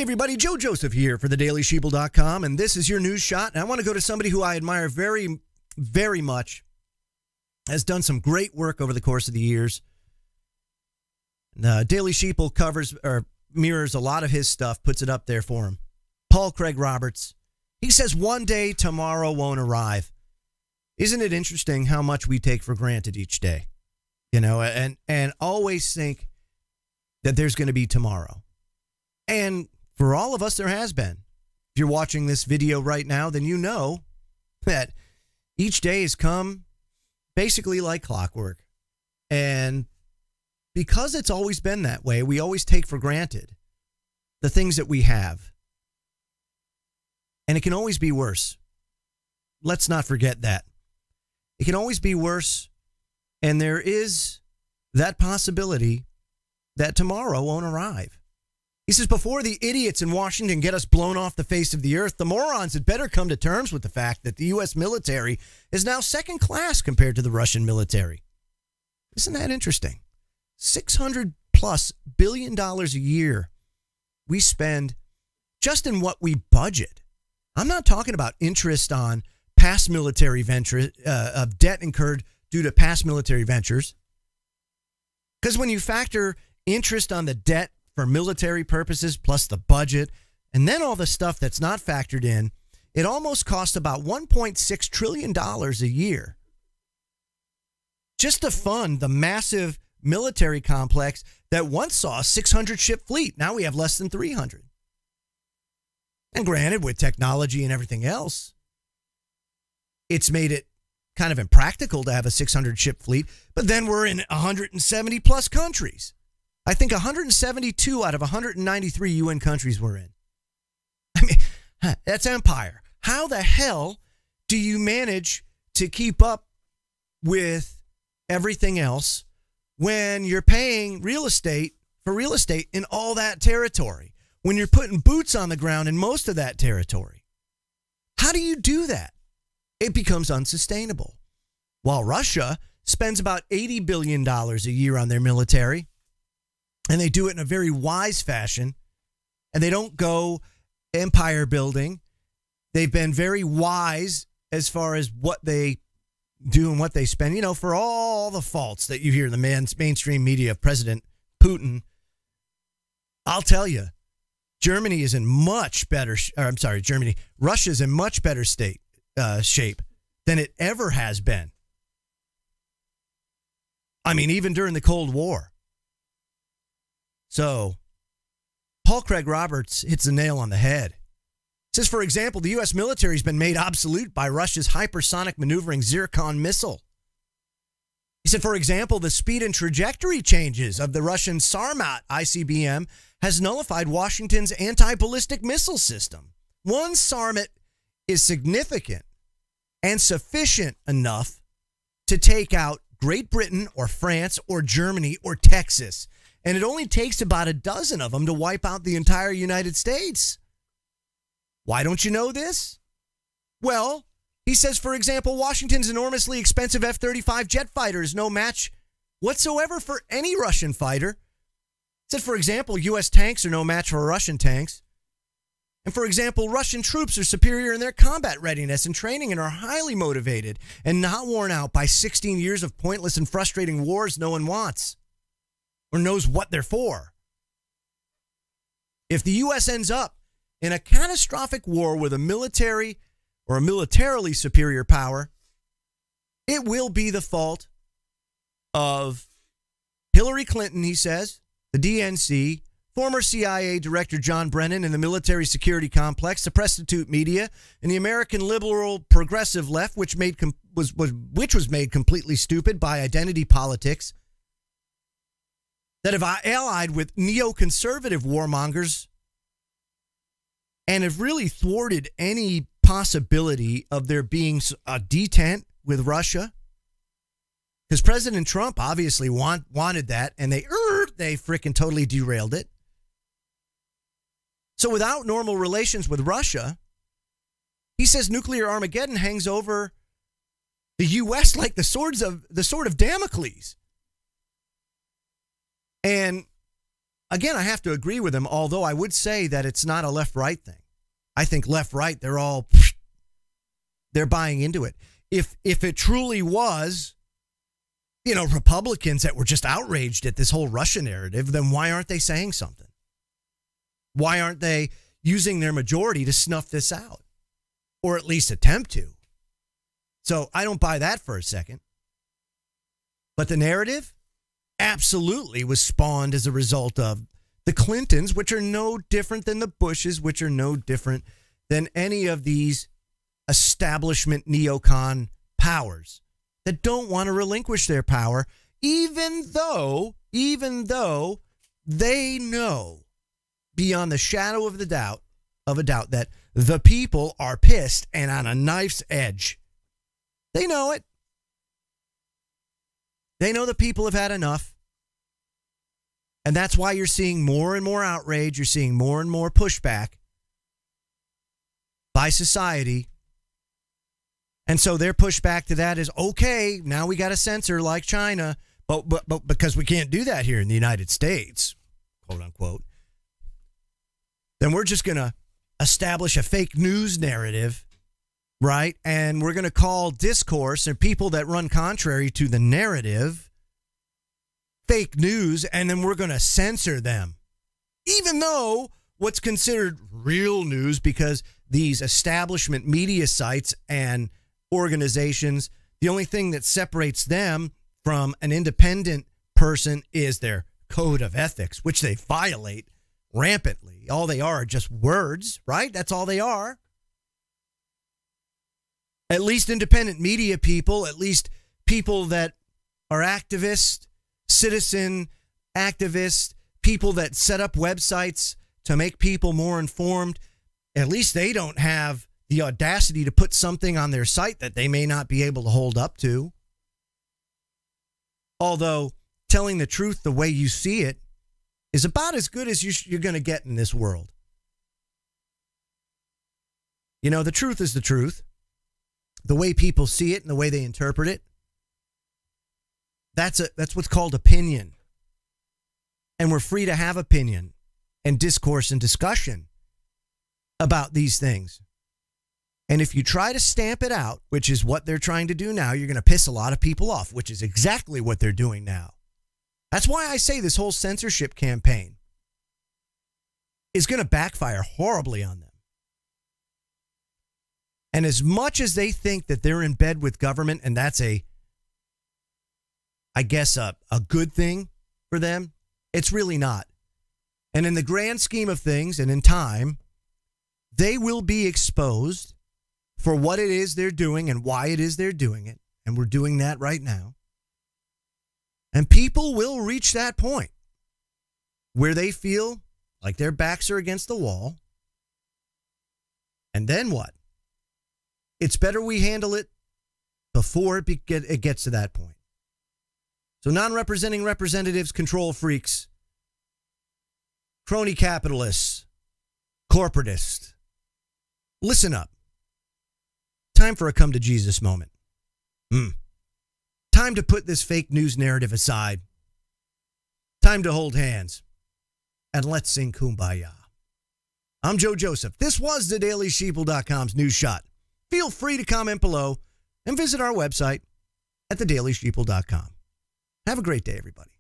everybody, Joe Joseph here for thedailysheeple.com, and this is your news shot. And I want to go to somebody who I admire very, very much, has done some great work over the course of the years. Daily Sheeple covers or mirrors a lot of his stuff, puts it up there for him. Paul Craig Roberts. He says one day tomorrow won't arrive. Isn't it interesting how much we take for granted each day? You know, and always think that there's going to be tomorrow. And for all of us, there has been. If you're watching this video right now, then you know that each day has come basically like clockwork. And because it's always been that way, we always take for granted the things that we have. And it can always be worse. Let's not forget that. It can always be worse. And there is that possibility that tomorrow won't arrive. He says, before the idiots in Washington get us blown off the face of the earth, the morons had better come to terms with the fact that the U.S. military is now second class compared to the Russian military. Isn't that interesting? $600+ billion a year we spend just in what we budget. I'm not talking about interest on past military ventures, of debt incurred due to past military ventures. Because when you factor interest on the debt for military purposes, plus the budget, and then all the stuff that's not factored in, it almost costs about $1.6 trillion a year just to fund the massive military complex that once saw a 600-ship fleet. Now we have less than 300. And granted, with technology and everything else, it's made it kind of impractical to have a 600-ship fleet, but then we're in 170-plus countries. I think 172 out of 193 UN countries we're in. I mean, that's empire. How the hell do you manage to keep up with everything else when you're paying real estate for real estate in all that territory, when you're putting boots on the ground in most of that territory? How do you do that? It becomes unsustainable. While Russia spends about $80 billion a year on their military, and they do it in a very wise fashion, and they don't go empire building. They've been very wise as far as what they do and what they spend. You know, for all the faults that you hear in the mainstream media of President Putin, I'll tell you, Germany is in much better, Russia's in much better shape than it ever has been. I mean, even during the Cold War. So, Paul Craig Roberts hits the nail on the head. Says, for example, the U.S. military has been made obsolete by Russia's hypersonic maneuvering Zircon missile. He said, for example, the speed and trajectory changes of the Russian Sarmat ICBM has nullified Washington's anti-ballistic missile system. One Sarmat is significant and sufficient enough to take out Great Britain or France or Germany or Texas. And it only takes about a dozen of them to wipe out the entire United States. Why don't you know this? Well, he says, for example, Washington's enormously expensive F-35 jet fighter is no match whatsoever for any Russian fighter. He said, for example, U.S. tanks are no match for Russian tanks. And for example, Russian troops are superior in their combat readiness and training and are highly motivated and not worn out by 16 years of pointless and frustrating wars no one wants or knows what they're for. If the U.S. ends up in a catastrophic war with a military or a militarily superior power, it will be the fault of Hillary Clinton, he says, the DNC, former CIA Director John Brennan and the military security complex, the prostitute media, and the American liberal progressive left, which was made completely stupid by identity politics, that have allied with neoconservative warmongers and have really thwarted any possibility of there being a detente with Russia. Because President Trump obviously wanted that, and they frickin' totally derailed it. So without normal relations with Russia, he says nuclear Armageddon hangs over the U.S. like the sword of Damocles. And again, I have to agree with him, although I would say that it's not a left-right thing. I think left-right, they're buying into it. If it truly was, Republicans that were just outraged at this whole Russia narrative, then why aren't they saying something? Why aren't they using their majority to snuff this out? Or at least attempt to. So I don't buy that for a second. But the narrative absolutely was spawned as a result of the Clintons, which are no different than the Bushes, which are no different than any of these establishment neocon powers that don't want to relinquish their power, even though they know beyond the shadow of a doubt that the people are pissed and on a knife's edge. They know it. They know the people have had enough. And that's why you're seeing more and more outrage. You're seeing more and more pushback by society. And so their pushback to that is, okay, now we got to censor like China, but because we can't do that here in the United States, quote unquote, then we're just going to establish a fake news narrative, right? And we're going to call discourse and people that run contrary to the narrative fake news, and then we're going to censor them. Even though what's considered real news, because these establishment media sites and organizations, the only thing that separates them from an independent person is their code of ethics, which they violate rampantly. All they are just words, right? That's all they are. At least independent media people, at least people that are activists, citizen activists, people that set up websites to make people more informed, at least they don't have the audacity to put something on their site that they may not be able to hold up to. Although telling the truth the way you see it is about as good as you're going to get in this world. The truth is the truth. The way people see it and the way they interpret it. That's what's called opinion. And we're free to have opinion and discourse and discussion about these things. And if you try to stamp it out, which is what they're trying to do now, you're going to piss a lot of people off, which is exactly what they're doing now. That's why I say this whole censorship campaign is going to backfire horribly on them. And as much as they think that they're in bed with government, and that's a good thing for them, it's really not. And in the grand scheme of things and in time, they will be exposed for what it is they're doing and why it is they're doing it. And we're doing that right now. And people will reach that point where they feel like their backs are against the wall. And then what? It's better we handle it before it gets to that point. So non-representing representatives, control freaks, crony capitalists, corporatists, listen up. Time for a come to Jesus moment. Time to put this fake news narrative aside. Time to hold hands. And let's sing Kumbaya. I'm Joe Joseph. This was thedailysheeple.com's News Shot. Feel free to comment below and visit our website at thedailysheeple.com. Have a great day, everybody.